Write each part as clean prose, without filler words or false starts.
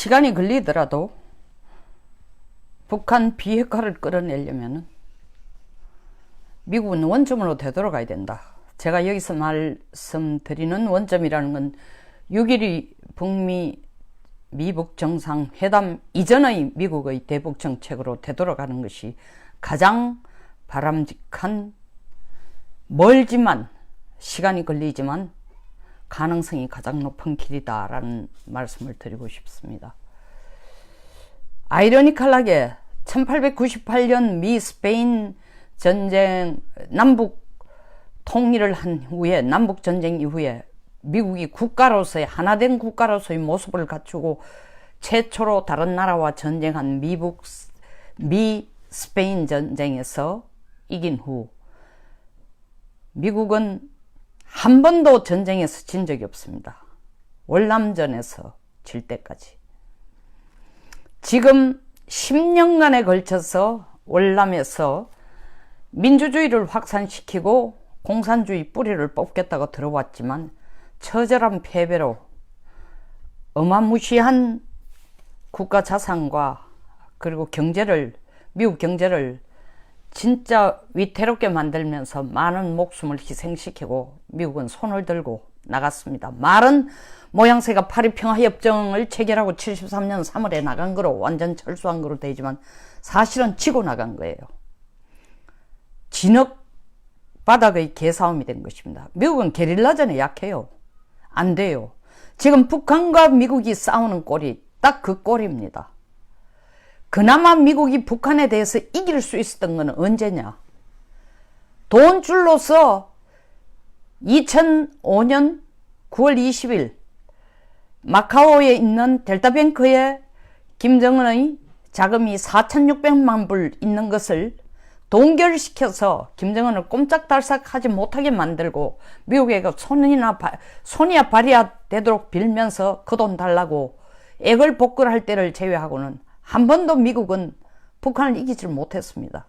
시간이 걸리더라도 북한 비핵화를 끌어내려면 미국은 원점으로 되돌아가야 된다. 제가 여기서 말씀드리는 원점이라는 건 6.12 북미 미북 정상회담 이전의 미국의 대북 정책으로 되돌아가는 것이 가장 바람직한, 멀지만 시간이 걸리지만 가능성이 가장 높은 길이다라는 말씀을 드리고 싶습니다. 아이러니컬하게 1898년 미 스페인 전쟁, 남북 통일을 한 후에, 남북 전쟁 이후에 미국이 국가로서의, 하나된 국가로서의 모습을 갖추고 최초로 다른 나라와 전쟁한 미 스페인 전쟁에서 이긴 후 미국은 한 번도 전쟁에서 진 적이 없습니다. 월남전에서 질 때까지. 지금 10년간에 걸쳐서 월남에서 민주주의를 확산시키고 공산주의 뿌리를 뽑겠다고 들어왔지만 처절한 패배로 어마무시한 국가 자산과 그리고 미국 경제를 진짜 위태롭게 만들면서 많은 목숨을 희생시키고 미국은 손을 들고 나갔습니다. 말은 모양새가 파리 평화협정을 체결하고 73년 3월에 나간 거로, 완전 철수한 거로 되지만 사실은 지고 나간 거예요. 진흙 바닥의 개싸움이 된 것입니다. 미국은 게릴라전에 약해요. 안 돼요. 지금 북한과 미국이 싸우는 꼴이 딱 그 꼴입니다. 그나마 미국이 북한에 대해서 이길 수 있었던 건 언제냐? 돈줄로서 2005년 9월 20일 마카오에 있는 델타뱅크에 김정은의 자금이 4,600만 불 있는 것을 동결시켜서 김정은을 꼼짝달싹하지 못하게 만들고 미국에게 손이야 발이야 되도록 빌면서 그 돈 달라고 애걸복걸할 때를 제외하고는 한 번도 미국은 북한을 이기질 못했습니다.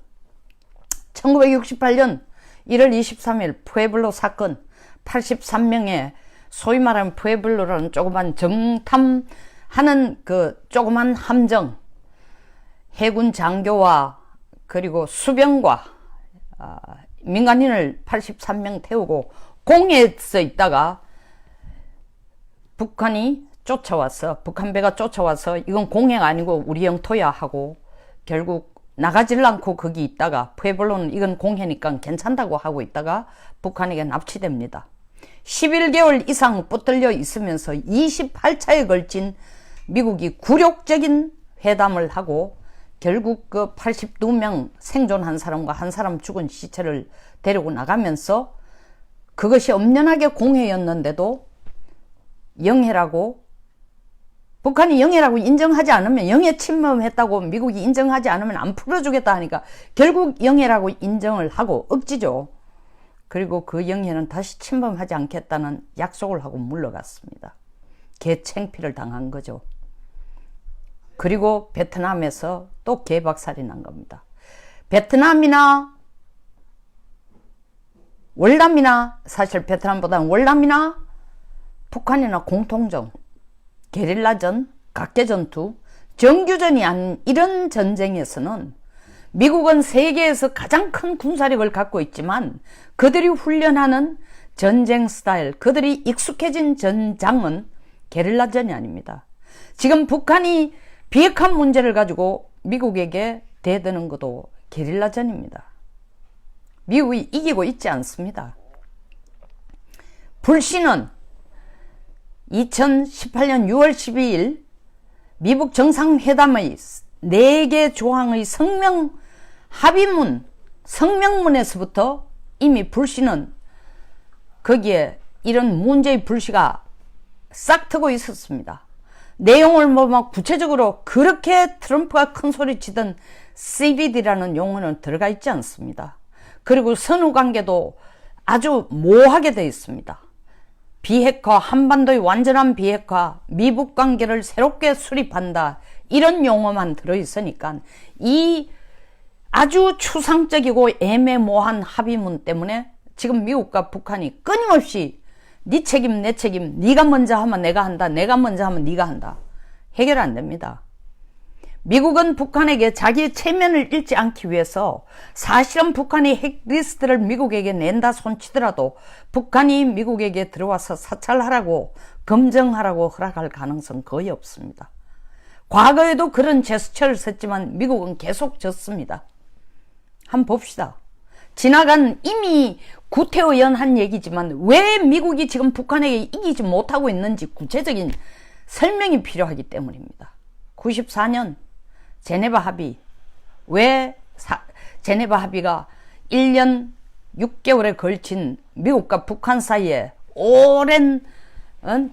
1968년 1월 23일 푸에블로 사건, 83명의 소위 말하는 푸에블로라는 조그만 정탐하는 그 조그만 함정, 해군 장교와 그리고 수병과 민간인을 83명 태우고 공해에 있다가 북한이 쫓아와서, 북한 배가 쫓아와서 이건 공해가 아니고 우리 영토야 하고 결국 나가질 않고 거기 있다가 푸에블로는 이건 공해니까 괜찮다고 하고 있다가 북한에게 납치됩니다. 11개월 이상 붙들려 있으면서 28차에 걸친 미국이 굴욕적인 회담을 하고 결국 그 82명 생존한 사람과 한 사람 죽은 시체를 데리고 나가면서 그것이 엄연하게 공해였는데도 북한이 영해라고 인정하지 않으면, 영해 침범했다고 미국이 인정하지 않으면 안 풀어주겠다 하니까 결국 영해라고 인정을 하고 억지죠. 그리고 그 영해는 다시 침범하지 않겠다는 약속을 하고 물러갔습니다. 개챙피를 당한 거죠. 그리고 베트남에서 또 개박살이 난 겁니다. 베트남이나 월남이나, 사실 베트남보다는 월남이나 북한이나 공통정, 게릴라전, 각계전투, 정규전이 아닌 이런 전쟁에서는 미국은 세계에서 가장 큰 군사력을 갖고 있지만 그들이 훈련하는 전쟁 스타일, 그들이 익숙해진 전장은 게릴라전이 아닙니다. 지금 북한이 비핵화 문제를 가지고 미국에게 대드는 것도 게릴라전입니다. 미국이 이기고 있지 않습니다. 불신은 2018년 6월 12일 미북 정상회담의 4개 조항의 성명문에서부터 이미 불씨는 거기에 이런 문제의 불씨가 싹 트고 있었습니다. 내용을 막 구체적으로 그렇게 트럼프가 큰 소리 치던 CVD라는 용어는 들어가 있지 않습니다. 그리고 선후관계도 아주 모호하게 되어 있습니다. 비핵화, 한반도의 완전한 비핵화, 미북 관계를 새롭게 수립한다, 이런 용어만 들어있으니까 이 아주 추상적이고 애매모호한 합의문 때문에 지금 미국과 북한이 끊임없이 네 책임 내 책임, 네가 먼저 하면 내가 한다, 내가 먼저 하면 네가 한다, 해결 안 됩니다. 미국은 북한에게 자기의 체면을 잃지 않기 위해서 사실은 북한이 핵 리스트를 미국에게 낸다 손치더라도 북한이 미국에게 들어와서 사찰하라고 검증하라고 허락할 가능성 거의 없습니다. 과거에도 그런 제스처를 썼지만 미국은 계속 졌습니다. 한번 봅시다. 지나간 이미 구태의연 한 얘기지만 왜 미국이 지금 북한에게 이기지 못하고 있는지 구체적인 설명이 필요하기 때문입니다. 94년 제네바 합의, 왜 제네바 합의가 1년 6개월에 걸친 미국과 북한 사이에 오랜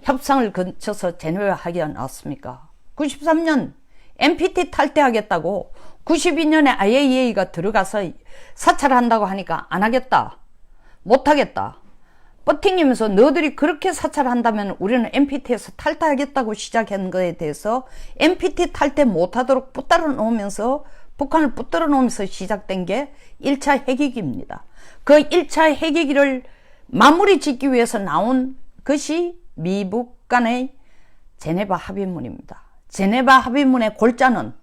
협상을 거쳐서 제네바 합의가 나왔습니까? 93년 NPT 탈퇴하겠다고 92년에 IAEA가 들어가서 사찰한다고 하니까 안 하겠다, 못하겠다 버팅이면서 너들이 그렇게 사찰한다면 우리는 NPT에서 탈퇴하겠다고 시작한 것에 대해서 NPT 탈퇴 못하도록 붙들어 놓으면서 북한을 붙들어 놓으면서 시작된 게 1차 핵위기입니다. 그 1차 핵위기를 마무리 짓기 위해서 나온 것이 미북 간의 제네바 합의문입니다. 제네바 합의문의 골자는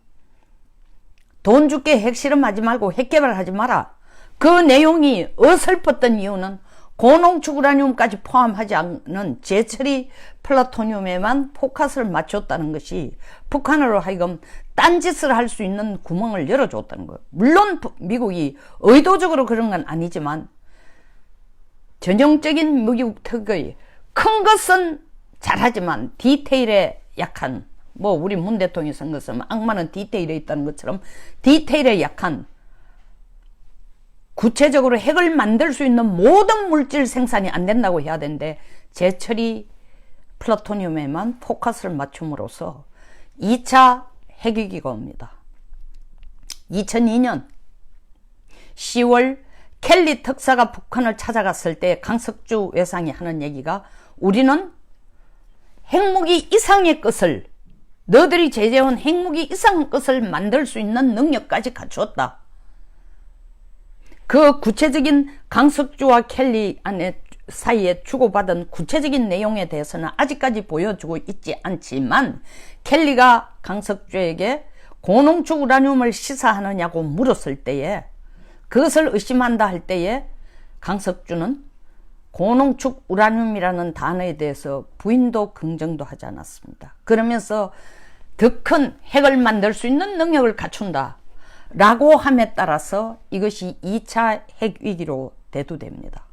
돈 줄게 핵실험하지 말고 핵개발하지 마라. 그 내용이 어설펐던 이유는 고농축 우라늄까지 포함하지 않는 재처리 플루토늄에만 포커스를 맞췄다는 것이 북한으로 하여금 딴짓을 할 수 있는 구멍을 열어줬다는 거예요. 물론 미국이 의도적으로 그런 건 아니지만 전형적인 미국 특의 큰 것은 잘하지만 디테일에 약한, 뭐 우리 문 대통령이 쓴 것은 악마는 디테일에 있다는 것처럼 디테일에 약한, 구체적으로 핵을 만들 수 있는 모든 물질 생산이 안 된다고 해야 되는데 재처리 플루토늄에만 포커스를 맞춤으로써 2차 핵위기가 옵니다. 2002년 10월 켈리 특사가 북한을 찾아갔을 때 강석주 외상이 하는 얘기가 우리는 핵무기 이상의 것을, 너들이 제재한 핵무기 이상의 것을 만들 수 있는 능력까지 갖추었다. 그 구체적인 강석주와 켈리 사이에 주고받은 구체적인 내용에 대해서는 아직까지 보여주고 있지 않지만 켈리가 강석주에게 고농축 우라늄을 시사하느냐고 물었을 때에, 그것을 의심한다 할 때에 강석주는 고농축 우라늄이라는 단어에 대해서 부인도 긍정도 하지 않았습니다. 그러면서 더 큰 핵을 만들 수 있는 능력을 갖춘다 라고 함에 따라서 이것이 2차 핵위기로 대두됩니다.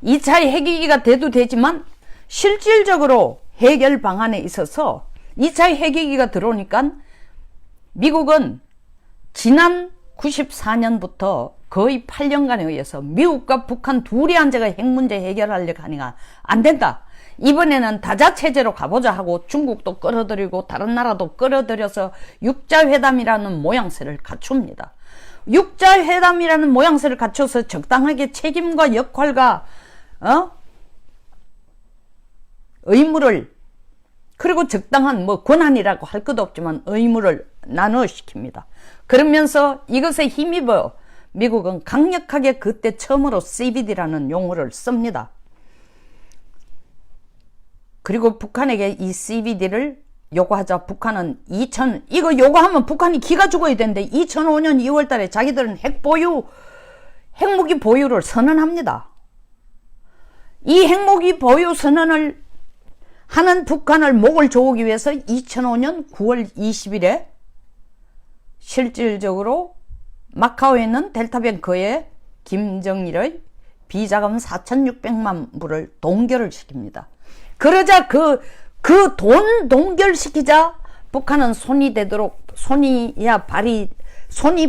2차 핵위기가 대두되지만 실질적으로 해결 방안에 있어서 2차 핵위기가 들어오니까 미국은 지난 94년부터 거의 8년간에 의해서 미국과 북한 둘이 앉아가 핵 문제 해결하려고 하니까 안 된다. 이번에는 다자체제로 가보자 하고 중국도 끌어들이고 다른 나라도 끌어들여서 육자회담이라는 모양새를 갖춥니다. 육자회담이라는 모양새를 갖춰서 적당하게 책임과 역할과 의무를, 그리고 적당한 뭐 권한이라고 할 것도 없지만 의무를 나누어시킵니다. 그러면서 이것에 힘입어 미국은 강력하게 그때 처음으로 CVD라는 용어를 씁니다. 그리고 북한에게 이 CVD를 요구하자 북한은 이거 요구하면 북한이 기가 죽어야 되는데 2005년 2월 달에 자기들은 핵무기 보유를 선언합니다. 이 핵무기 보유 선언을 하는 북한을 목을 조우기 위해서 2005년 9월 20일에 실질적으로 마카오에 있는 델타뱅크에 김정일의 비자금 4,600만 불을 동결을 시킵니다. 그러자 그 돈 동결시키자 북한은 손이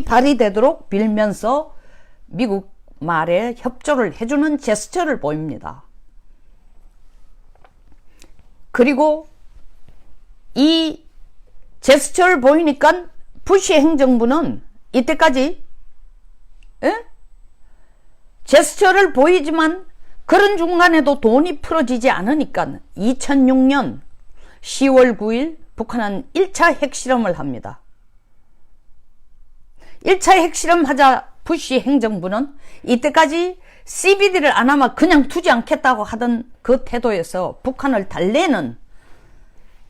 발휘되도록 빌면서 미국 말에 협조를 해주는 제스처를 보입니다. 그리고 이 제스처를 보이니까 부시 행정부는 이때까지 제스처를 보이지만 그런 중간에도 돈이 풀어지지 않으니까 2006년 10월 9일 북한은 1차 핵실험을 합니다. 1차 핵실험하자 부시 행정부는 이때까지 CVD를 안 하면 그냥 두지 않겠다고 하던 그 태도에서 북한을 달래는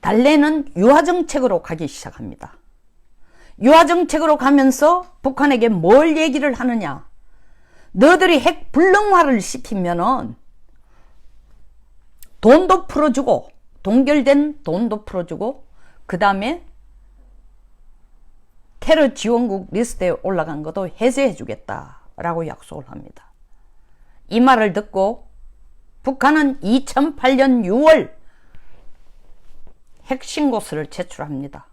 달래는 유화정책으로 가기 시작합니다. 유화정책으로 가면서 북한에게 뭘 얘기를 하느냐. 너들이 핵 불능화를 시키면은 돈도 풀어주고, 동결된 돈도 풀어주고, 그 다음에 테러 지원국 리스트에 올라간 것도 해제해주겠다라고 약속을 합니다. 이 말을 듣고 북한은 2008년 6월 핵신고서를 제출합니다.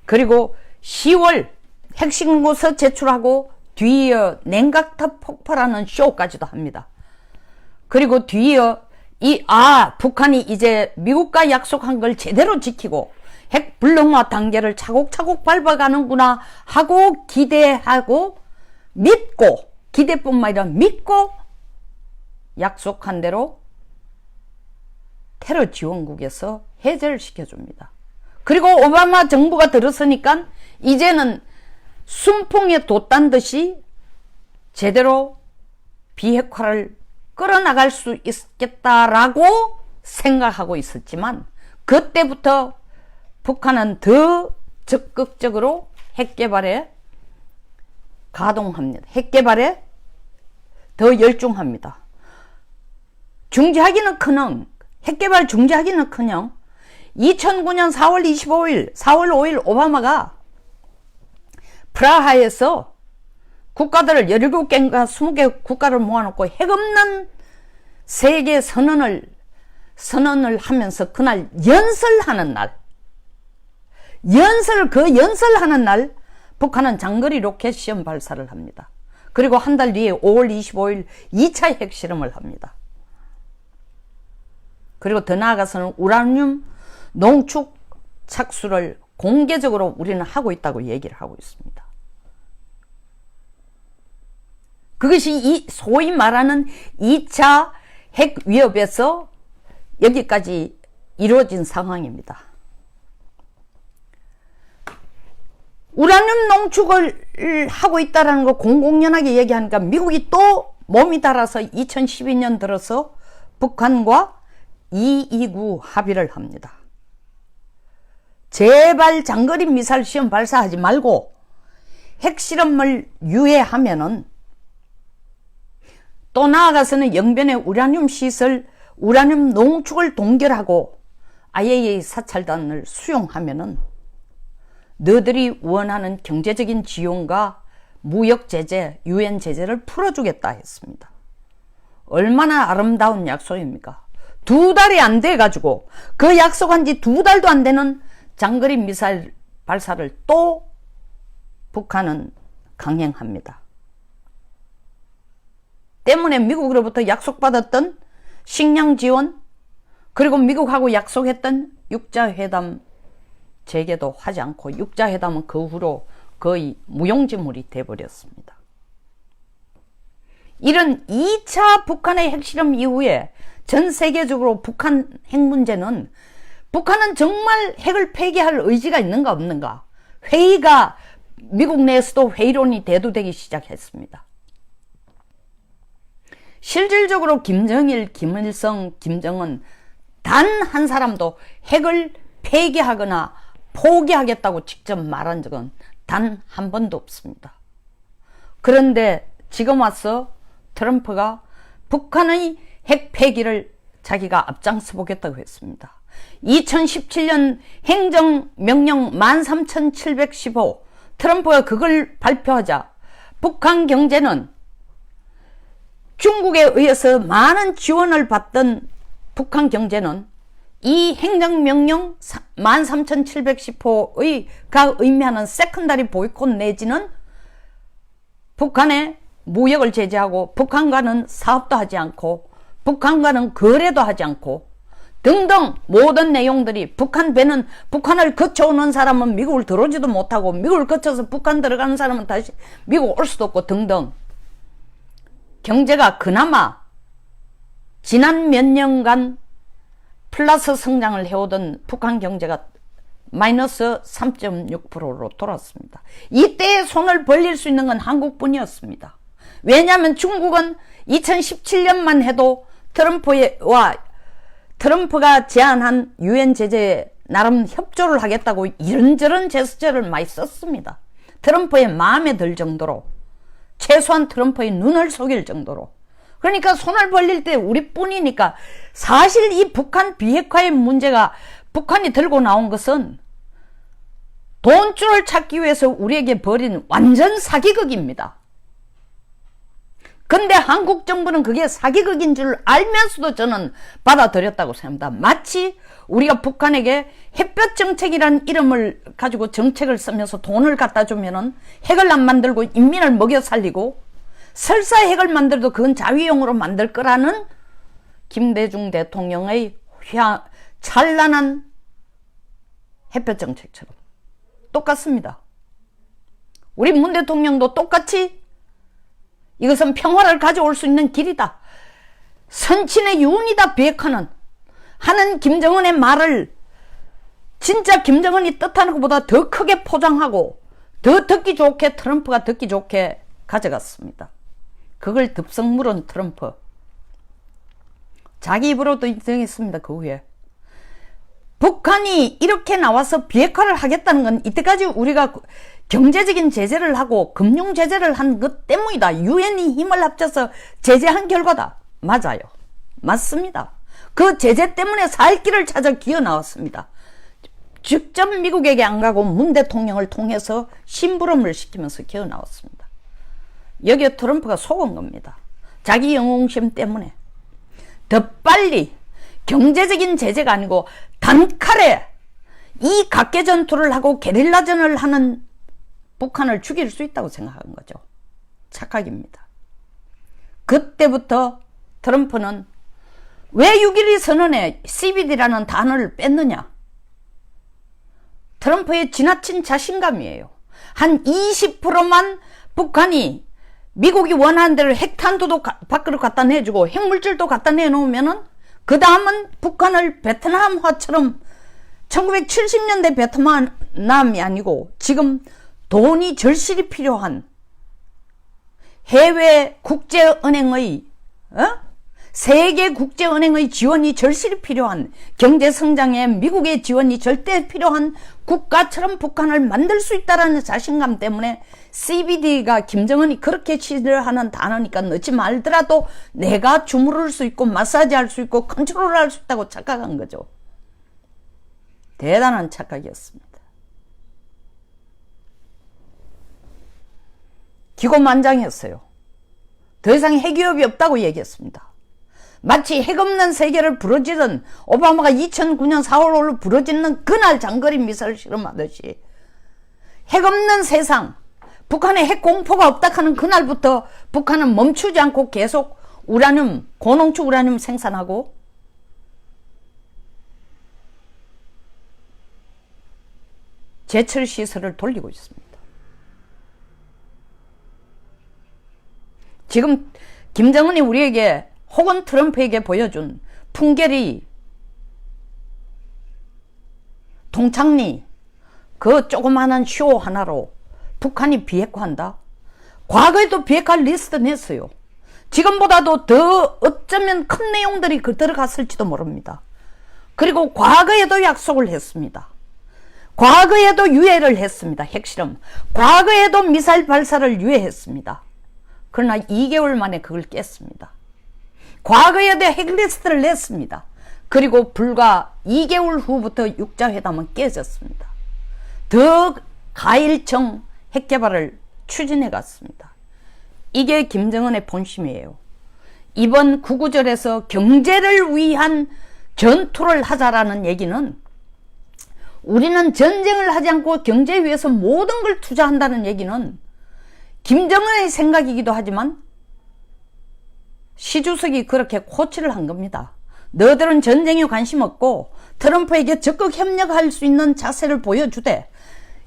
그리고 10월 핵신고서 제출하고 뒤이어 냉각탑 폭발하는 쇼까지도 합니다. 그리고 뒤이어 북한이 이제 미국과 약속한 걸 제대로 지키고 핵 불능화 단계를 차곡차곡 밟아가는구나 하고 기대하고 믿고, 기대뿐만 아니라 믿고 약속한 대로 테러 지원국에서 해제를 시켜줍니다. 그리고 오바마 정부가 들었으니까 이제는 순풍에 돛단 듯이 제대로 비핵화를 끌어나갈 수 있겠다라고 생각하고 있었지만 그때부터 북한은 더 적극적으로 핵 개발에 가동합니다. 핵 개발에 더 열중합니다. 중지하기는커녕, 핵 개발 중지하기는커녕 2009년 4월 25일, 4월 5일 오바마가 프라하에서 국가들을 17개인가 20개 국가를 모아놓고 핵 없는 세계 선언을 하면서 그날 연설하는 날, 연설하는 날 북한은 장거리 로켓 시험 발사를 합니다. 그리고 한 달 뒤에 5월 25일 2차 핵실험을 합니다. 그리고 더 나아가서는 우라늄 농축 착수를 공개적으로 우리는 하고 있다고 얘기를 하고 있습니다. 그것이 이 소위 말하는 2차 핵 위협에서 여기까지 이루어진 상황입니다. 우라늄 농축을 하고 있다는 거 공공연하게 얘기하니까 미국이 또 몸이 달아서 2012년 들어서 북한과 229 합의를 합니다. 제발 장거리 미사일 시험 발사하지 말고 핵실험을 유예하면은 또 나아가서는 영변의 우라늄 시설, 우라늄 농축을 동결하고 IAEA 사찰단을 수용하면은 너들이 원하는 경제적인 지원과 무역 제재, 유엔 제재를 풀어주겠다 했습니다. 얼마나 아름다운 약속입니까? 2달이 안 돼가지고 그 약속한 지 2달도 안 되는 장거리 미사일 발사를 또 북한은 강행합니다. 때문에 미국으로부터 약속받았던 식량 지원, 그리고 미국하고 약속했던 육자회담 재개도 하지 않고 육자회담은 그 후로 거의 무용지물이 돼버렸습니다. 이런 2차 북한의 핵실험 이후에 전 세계적으로 북한 핵 문제는 북한은 정말 핵을 폐기할 의지가 있는가 없는가, 회의가 미국 내에서도 회의론이 대두되기 시작했습니다. 실질적으로 김정일, 김일성, 김정은 단 한 사람도 핵을 폐기하거나 포기하겠다고 직접 말한 적은 단 한 번도 없습니다. 그런데 지금 와서 트럼프가 북한의 핵 폐기를 자기가 앞장서 보겠다고 했습니다. 2017년 행정명령 13715 트럼프가 그걸 발표하자 북한 경제는 중국에 의해서 많은 지원을 받던 북한 경제는 이 행정명령 13715가 의미하는 세컨다리 보이콧 내지는 북한의 무역을 제재하고 북한과는 사업도 하지 않고 북한과는 거래도 하지 않고 등등 모든 내용들이 북한 배는 북한을 거쳐오는 사람은 미국을 들어오지도 못하고 미국을 거쳐서 북한 들어가는 사람은 다시 미국 올 수도 없고 등등 경제가 그나마 지난 몇 년간 플러스 성장을 해오던 북한 경제가 마이너스 3.6%로 돌았습니다. 이때에 손을 벌릴 수 있는 건 한국뿐이었습니다. 왜냐하면 중국은 2017년만 해도 트럼프와 트럼프가 제안한 유엔 제재에 나름 협조를 하겠다고 이런저런 제스처를 많이 썼습니다. 트럼프의 마음에 들 정도로, 최소한 트럼프의 눈을 속일 정도로. 그러니까 손을 벌릴 때 우리뿐이니까. 사실 이 북한 비핵화의 문제가 북한이 들고 나온 것은 돈줄을 찾기 위해서 우리에게 벌인 완전 사기극입니다. 근데 한국 정부는 그게 사기극인 줄 알면서도 저는 받아들였다고 생각합니다. 마치 우리가 북한에게 햇볕 정책이라는 이름을 가지고 정책을 쓰면서 돈을 갖다 주면은 핵을 안 만들고 인민을 먹여 살리고, 설사 핵을 만들어도 그건 자위용으로 만들 거라는 김대중 대통령의 찬란한 햇볕 정책처럼 똑같습니다. 우리 문 대통령도 똑같이 이것은 평화를 가져올 수 있는 길이다, 선친의 유언이다, 비핵화는 하는 김정은의 말을 진짜 김정은이 뜻하는 것보다 더 크게 포장하고 더 듣기 좋게, 트럼프가 듣기 좋게 가져갔습니다. 그걸 듭성 물은 트럼프, 자기 입으로도 인정했습니다. 그 후에 북한이 이렇게 나와서 비핵화를 하겠다는 건 이때까지 우리가 경제적인 제재를 하고 금융 제재를 한 것 때문이다, 유엔이 힘을 합쳐서 제재한 결과다. 맞아요, 맞습니다. 그 제재 때문에 살 길을 찾아 기어 나왔습니다. 직접 미국에게 안 가고 문 대통령을 통해서 심부름을 시키면서 기어 나왔습니다. 여기에 트럼프가 속은 겁니다. 자기 영웅심 때문에 더 빨리 경제적인 제재가 아니고 단칼에 이 각계 전투를 하고 게릴라전을 하는 북한을 죽일 수 있다고 생각한 거죠. 착각입니다. 그때부터 트럼프는 왜 6.12 선언에 CBD라는 단어를 뺐느냐? 트럼프의 지나친 자신감이에요. 한 20%만 북한이 미국이 원하는 대로 핵탄두도 밖으로 갖다 내주고 핵물질도 갖다 내놓으면은 그 다음은 북한을 베트남화처럼 1970년대 베트남이 아니고 지금 돈이 절실히 필요한 해외 국제은행의 세계 국제은행의 지원이 절실히 필요한, 경제성장에 미국의 지원이 절대 필요한 국가처럼 북한을 만들 수 있다는 자신감 때문에 CBD가 김정은이 그렇게 싫어하는 단어니까 넣지 말더라도 내가 주무를 수 있고 마사지 할 수 있고 컨트롤 할 수 있다고 착각한 거죠. 대단한 착각이었습니다. 기고만장했어요. 더 이상 핵위협이 없다고 얘기했습니다. 마치 핵 없는 세계를 부러지던, 오바마가 2009년 4월로 부러지는 그날 장거리 미사일 실험하듯이 핵 없는 세상, 북한에 핵 공포가 없다 하는 그날부터 북한은 멈추지 않고 계속 우라늄, 고농축 우라늄 생산하고 제철 시설을 돌리고 있습니다. 지금 김정은이 우리에게 혹은 트럼프에게 보여준 풍계리, 동창리, 그 조그마한 쇼 하나로 북한이 비핵화한다? 과거에도 비핵화 리스트 냈어요. 지금보다도 더 어쩌면 큰 내용들이 들어갔을지도 모릅니다. 그리고 과거에도 약속을 했습니다. 과거에도 유예를 했습니다. 핵실험. 과거에도 미사일 발사를 유예했습니다. 그러나 2개월 만에 그걸 깼습니다. 과거에도 핵리스트를 냈습니다. 그리고 불과 2개월 후부터 육자회담은 깨졌습니다. 더 가일청 핵개발을 추진해 갔습니다. 이게 김정은의 본심이에요. 이번 구구절에서 경제를 위한 전투를 하자라는 얘기는 우리는 전쟁을 하지 않고 경제에 위해서 모든 걸 투자한다는 얘기는 김정은의 생각이기도 하지만 시 주석이 그렇게 코치를 한 겁니다. 너들은 전쟁에 관심 없고 트럼프에게 적극 협력할 수 있는 자세를 보여주되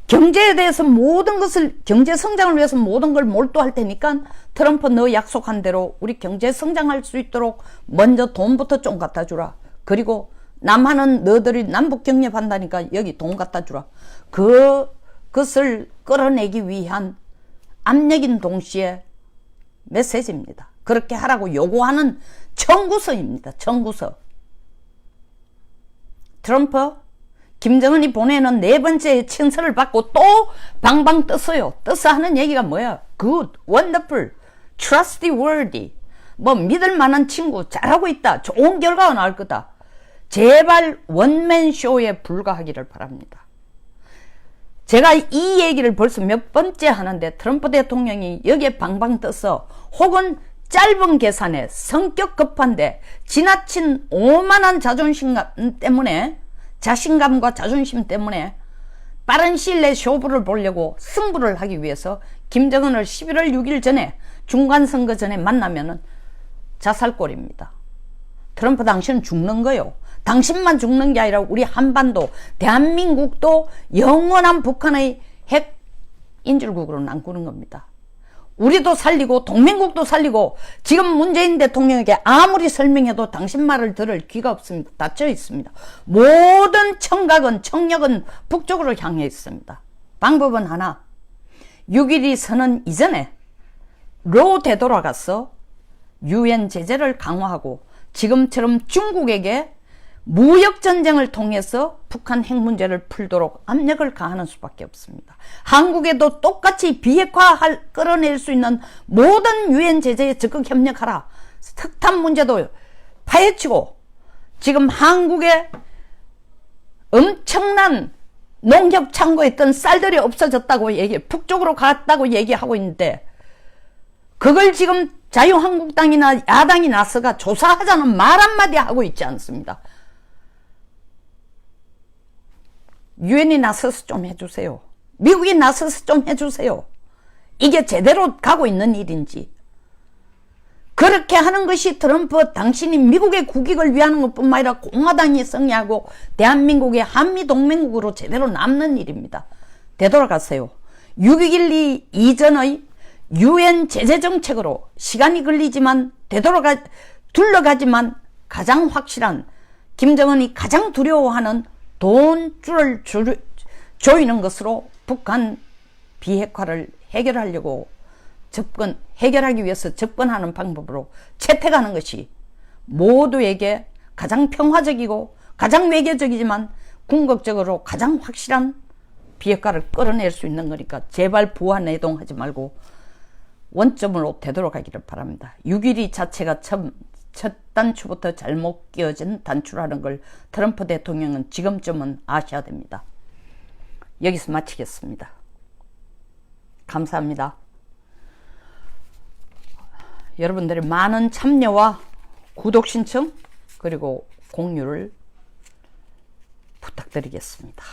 경제에 대해서 모든 것을, 경제 성장을 위해서 모든 걸 몰두할 테니까 트럼프 너 약속한 대로 우리 경제 성장할 수 있도록 먼저 돈부터 좀 갖다 주라. 그리고 남한은 너들이 남북 경협한다니까 여기 돈 갖다 주라. 그것을 끌어내기 위한 압력인 동시에 메시지입니다. 그렇게 하라고 요구하는 청구서입니다. 청구서. 트럼프 김정은이 보내는 4번째 친서를 받고 또 방방 떴어요. 떠서 하는 얘기가 뭐야? good, wonderful, trustworthy, 뭐 믿을만한 친구, 잘하고 있다, 좋은 결과가 나올 거다. 제발 원맨쇼에 불과하기를 바랍니다. 제가 이 얘기를 벌써 몇 번째 하는데 트럼프 대통령이 여기에 방방 떠서 혹은 짧은 계산에 성격 급한데 지나친 오만한 자존심 때문에, 자신감과 자존심 때문에 빠른 시일 내에 쇼부를 보려고 승부를 하기 위해서 김정은을 11월 6일 전에 중간선거 전에 만나면은 자살골입니다. 트럼프 당신은 죽는 거요. 당신만 죽는 게 아니라 우리 한반도, 대한민국도 영원한 북한의 핵 인질국으로 남구는 겁니다. 우리도 살리고 동맹국도 살리고 지금 문재인 대통령에게 아무리 설명해도 당신 말을 들을 귀가 없습니다. 닫혀 있습니다. 모든 청각은, 청력은 북쪽으로 향해 있습니다. 방법은 하나, 6.12 선언 이전에 로 되돌아가서 유엔 제재를 강화하고 지금처럼 중국에게 무역전쟁을 통해서 북한 핵 문제를 풀도록 압력을 가하는 수밖에 없습니다. 한국에도 똑같이 비핵화를 끌어낼 수 있는 모든 유엔 제재에 적극 협력하라. 석탄 문제도 파헤치고 지금 한국에 엄청난 농협 창고에 있던 쌀들이 없어졌다고 북쪽으로 갔다고 얘기하고 있는데 그걸 지금 자유한국당이나 야당이 나서가 조사하자는 말 한마디 하고 있지 않습니다. 유엔이 나서서 좀 해주세요. 미국이 나서서 좀 해주세요. 이게 제대로 가고 있는 일인지. 그렇게 하는 것이 트럼프 당신이 미국의 국익을 위하는 것뿐만 아니라 공화당이 승리하고 대한민국의 한미동맹국으로 제대로 남는 일입니다. 되돌아가세요. 6.12 이전의 유엔 제재 정책으로 시간이 걸리지만 둘러가지만 가장 확실한, 김정은이 가장 두려워하는 돈줄을 조이는 것으로 북한 비핵화를 해결하려고 해결하기 위해서 접근하는 방법으로 채택하는 것이 모두에게 가장 평화적이고 가장 외교적이지만 궁극적으로 가장 확실한 비핵화를 끌어낼 수 있는 거니까 제발 부하내동하지 말고 원점으로 되돌아가기를 바랍니다. 6.12 자체가 첫 단추부터 잘못 끼워진 단추라는 걸 트럼프 대통령은 지금쯤은 아셔야 됩니다. 여기서 마치겠습니다. 감사합니다. 여러분들의 많은 참여와 구독 신청 그리고 공유를 부탁드리겠습니다.